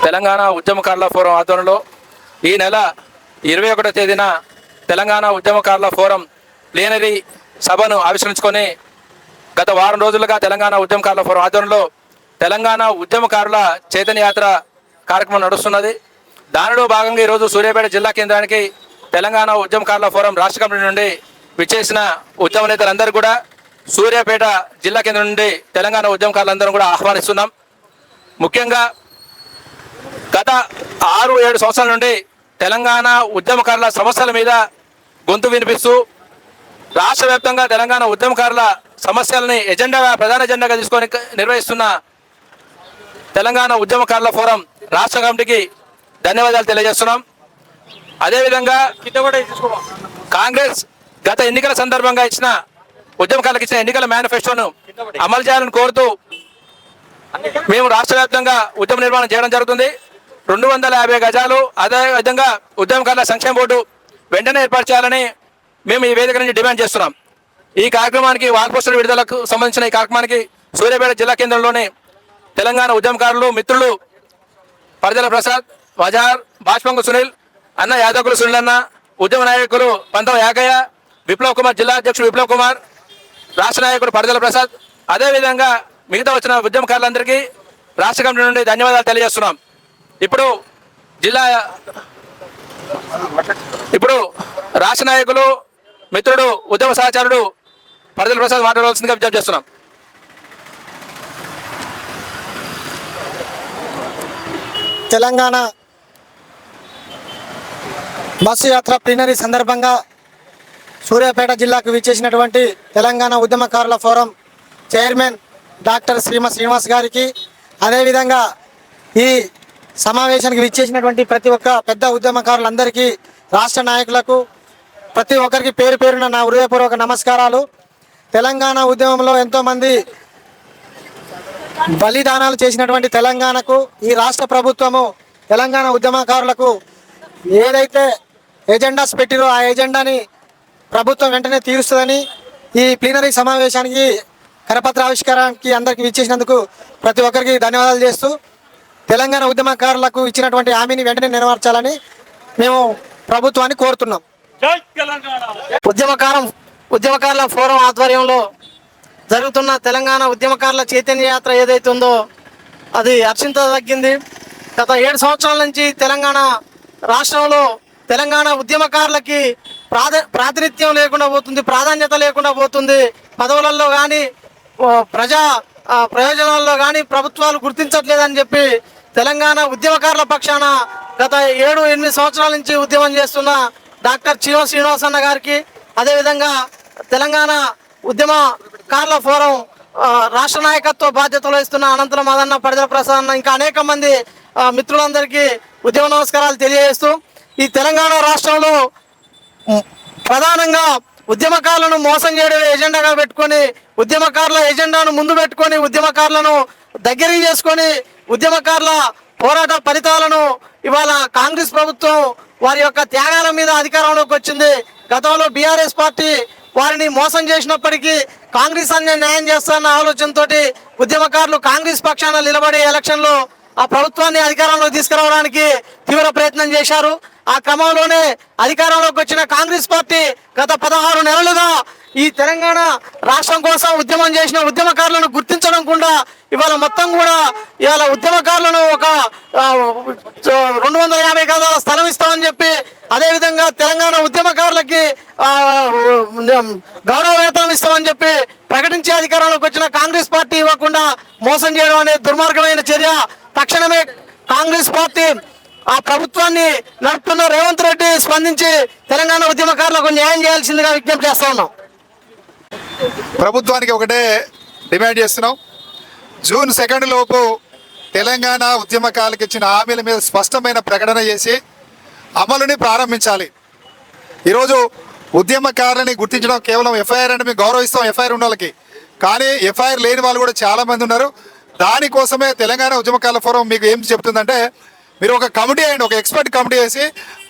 తెలంగాణ ఉద్యమకారుల ఫోరం ఆధ్వర్యంలో ఈ నెల 21వ తేదీన తెలంగాణ ఉద్యమకారుల ఫోరం ప్లీనరీ సభను ఆవిష్కరించుకొని గత వారం రోజులుగా తెలంగాణ ఉద్యమకారుల ఫోరం ఆధ్వర్యంలో తెలంగాణ ఉద్యమకారుల చైతన్య యాత్ర కార్యక్రమం నడుస్తున్నది. దానిలో భాగంగా ఈరోజు సూర్యాపేట జిల్లా కేంద్రానికి తెలంగాణ ఉద్యమకారుల ఫోరం రాష్ట్ర కమిటీ నుండి విచ్చేసిన ఉద్యమ నేతలందరూ కూడా సూర్యాపేట జిల్లా కేంద్రం నుండి తెలంగాణ ఉద్యమకారులందరూ కూడా ఆహ్వానిస్తున్నాం. ముఖ్యంగా గత 6-7 సంవత్సరాల నుండి తెలంగాణ ఉద్యమకారుల సమస్యల మీద గొంతు వినిపిస్తూ రాష్ట్ర వ్యాప్తంగా తెలంగాణ ఉద్యమకారుల సమస్యలని ప్రధాన ఎజెండాగా తీసుకొని నిర్వహిస్తున్న తెలంగాణ ఉద్యమకారుల ఫోరం రాష్ట్ర కమిటీకి ధన్యవాదాలు తెలియజేస్తున్నాం. అదేవిధంగా కాంగ్రెస్ గత ఎన్నికల సందర్భంగా ఇచ్చిన ఉద్యమకారులకు ఇచ్చిన ఎన్నికల మేనిఫెస్టోను అమలు చేయాలని కోరుతూ మేము రాష్ట్ర వ్యాప్తంగా ఉద్యమ నిర్మాణం చేయడం జరుగుతుంది. 250 గజాలు, అదేవిధంగా ఉద్యమకారుల సంక్షేమ బోర్డు వెంటనే ఏర్పాటు చేయాలని మేము ఈ వేదిక నుంచి డిమాండ్ చేస్తున్నాం. ఈ కార్యక్రమానికి వాల్పోస్టర్ విడుదలకు సంబంధించిన ఈ కార్యక్రమానికి సూర్యాపేట జిల్లా కేంద్రంలోని తెలంగాణ ఉద్యమకారులు మిత్రులు పరదల ప్రసాద్, వజార్, బాష్పంగు సునీల్ అన్న, యాదకులు సునీల్ అన్న, ఉద్యమ నాయకులు పంతం యాకయ్య, విప్లవ్ కుమార్, జిల్లా అధ్యక్షుడు విప్లవ్ కుమార్, రాష్ట్ర నాయకుడు పరదల ప్రసాద్, అదేవిధంగా మిగతా వచ్చిన ఉద్యమకారులందరికీ రాష్ట్ర కమిటీ నుండి ధన్యవాదాలు తెలియజేస్తున్నాం. ఇప్పుడు రాష్ట్ర నాయకులు మిత్రుడు ఉద్యమ సహచరుడు పరదల ప్రసాద్ మాట్లాడవలసిందిగా విజ్ఞప్తి చేస్తున్నాం. తెలంగాణ బస్సు యాత్ర ప్లీనరీ సందర్భంగా సూర్యాపేట జిల్లాకు విచ్చేసినటువంటి తెలంగాణ ఉద్యమకారుల ఫోరం చైర్మన్ డాక్టర్ శ్రీనివాస్ గారికి, అదేవిధంగా ఈ సమావేశానికి విచ్చేసినటువంటి ప్రతి ఒక్క పెద్ద ఉద్యమకారులందరికీ, రాష్ట్ర నాయకులకు, ప్రతి ఒక్కరికి పేరు పేరున నా హృదయపూర్వక నమస్కారాలు. తెలంగాణ ఉద్యమంలో ఎంతోమంది బలిదానాలు చేసినటువంటి తెలంగాణకు ఈ రాష్ట్ర ప్రభుత్వము తెలంగాణ ఉద్యమకారులకు ఏదైతే ఎజెండాస్ పెట్టిరో ఆ ఎజెండాని ప్రభుత్వం వెంటనే తీరుస్తుందని ఈ ప్లీనరీ సమావేశానికి కరపత్ర ఆవిష్కారానికి అందరికీ విచ్చేసినందుకు ప్రతి ఒక్కరికి ధన్యవాదాలు చేస్తూ తెలంగాణ ఉద్యమకారులకు ఇచ్చినటువంటి హామీని వెంటనే నెరవేర్చాలని మేము ప్రభుత్వాన్ని కోరుతున్నాం. ఉద్యమకారుల ఫోరం ఆధ్వర్యంలో జరుగుతున్న తెలంగాణ ఉద్యమకారుల చైతన్య యాత్ర ఏదైతే ఉందో అది హర్షించదగ్గింది. గత 7 సంవత్సరాల నుంచి తెలంగాణ రాష్ట్రంలో తెలంగాణ ఉద్యమకారులకి ప్రాతినిధ్యం లేకుండా పోతుంది, ప్రాధాన్యత లేకుండా పోతుంది. పదవులలో కానీ ప్రయోజనాల్లో కానీ ప్రభుత్వాలు గుర్తించట్లేదని చెప్పి తెలంగాణ ఉద్యమకారుల పక్షాన గత 7-8 సంవత్సరాల నుంచి ఉద్యమం చేస్తున్న డాక్టర్ శ్రీనివాస్ అన్న గారికి, అదేవిధంగా తెలంగాణ ఉద్యమకారుల ఫోరం రాష్ట్ర నాయకత్వ బాధ్యతలు ఇస్తున్న అనంతరం మదన్న, పరదల ప్రసాద్ అన్న, ఇంకా అనేక మంది మిత్రులందరికీ ఉద్యమ నమస్కారాలు తెలియజేస్తూ ఈ తెలంగాణ రాష్ట్రంలో ప్రధానంగా ఉద్యమకారులను మోసం చేయడం ఎజెండాగా పెట్టుకొని, ఉద్యమకారుల ఎజెండాను ముందు పెట్టుకొని, ఉద్యమకారులను దగ్గరికి చేసుకొని, ఉద్యమకారుల పోరాట ఫలితాలను ఇవాళ కాంగ్రెస్ ప్రభుత్వం వారి యొక్క త్యాగాల మీద అధికారంలోకి వచ్చింది. గతంలో బీఆర్ఎస్ పార్టీ వారిని మోసం చేసినప్పటికీ కాంగ్రెస్ అనే న్యాయం చేస్తారన్న ఆలోచనతో ఉద్యమకారులు కాంగ్రెస్ పక్షాన నిలబడి ఎలక్షన్లో ఆ ప్రభుత్వాన్ని అధికారంలోకి తీసుకురావడానికి తీవ్ర ప్రయత్నం చేశారు. ఆ క్రమంలోనే అధికారంలోకి వచ్చిన కాంగ్రెస్ పార్టీ గత 16 నెలలుగా ఈ తెలంగాణ రాష్ట్రం కోసం ఉద్యమం చేసిన ఉద్యమకారులను గుర్తించడం కూడా ఇవాళ మొత్తం కూడా ఇవాళ ఉద్యమకారులను ఒక 250 గజాల స్థలం ఇస్తామని చెప్పి, అదేవిధంగా తెలంగాణ ఉద్యమకారులకి గౌరవ వేతనం ఇస్తామని చెప్పి ప్రకటించే అధికారంలోకి వచ్చిన కాంగ్రెస్ పార్టీ ఇవ్వకుండా మోసం చేయడం అనే దుర్మార్గమైన చర్య. తక్షణమే కాంగ్రెస్ పార్టీ ఆ ప్రభుత్వాన్ని నడుపుతున్న రేవంత్ రెడ్డి స్పందించి తెలంగాణ ఉద్యమకారులకు న్యాయం చేయాల్సిందిగా విజ్ఞప్తి చేస్తా ఉన్నాం. ప్రభుత్వానికి ఒకటే డిమాండ్ చేస్తున్నాం. జూన్ 2 లోపు తెలంగాణ ఉద్యమకారులకు ఇచ్చిన హామీల మీద స్పష్టమైన ప్రకటన చేసి అమలుని ప్రారంభించాలి. ఈరోజు ఉద్యమకారులని గుర్తించడం కేవలం ఎఫ్ఐఆర్ అంటే మేము గౌరవిస్తాం ఎఫ్ఐఆర్ ఉన్న వాళ్ళకి, కానీ ఎఫ్ఐఆర్ లేని వాళ్ళు కూడా చాలామంది ఉన్నారు. దానికోసమే తెలంగాణ ఉద్యమకారుల ఫోరం మీకు ఏం చెప్తుందంటే మీరు ఒక కమిటీ అయ్యండి, ఒక ఎక్స్పర్ట్ కమిటీ వేసి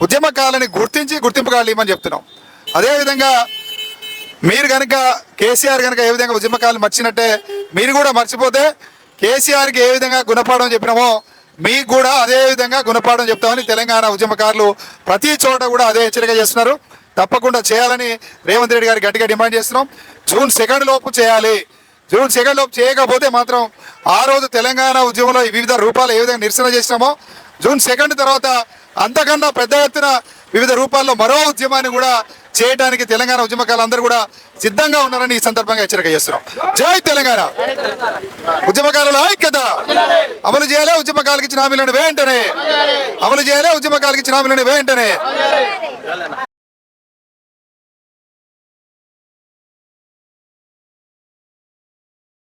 ఉద్యమకారులని గుర్తించి గుర్తింపుగా ఇవ్వమని చెప్తున్నాం. అదేవిధంగా మీరు కనుక కేసీఆర్ కనుక ఏ విధంగా ఉద్యమకారులు మర్చినట్టే మీరు కూడా మర్చిపోతే కేసీఆర్కి ఏ విధంగా గుణపాఠం చెప్పినామో మీకు కూడా అదే విధంగా గుణపాఠం చెప్తామని తెలంగాణ ఉద్యమకారులు ప్రతి చోట కూడా అదే హెచ్చరిక చేస్తున్నారు. తప్పకుండా చేయాలని రేవంత్ రెడ్డి గారికి గట్టిగా డిమాండ్ చేస్తున్నాం. జూన్ 2 లోపు చేయాలి. జూన్ 2 లోపు చేయకపోతే మాత్రం ఆ రోజు తెలంగాణ ఉద్యమంలో వివిధ రూపాలు ఏ విధంగా నిరసన చేసినామో జూన్ 2 తర్వాత అంతకన్నా పెద్ద ఎత్తున వివిధ రూపాల్లో మరో ఉద్యమాన్ని కూడా చేయడానికి తెలంగాణ ఉద్యమకారులు అందరూ కూడా సిద్ధంగా ఉన్నారని ఈ సందర్భంగా హెచ్చరిక చేస్తున్నాం. జై తెలంగాణ. ఉద్యమకారుల ఐక్యత. అమలు చేయాలి ఉద్యమకారులకు ఇచ్చిన హామీలను వెంటనే. అమలు చేయాలి ఉద్యమకారులకు ఇచ్చిన హామీలను వెంటనే.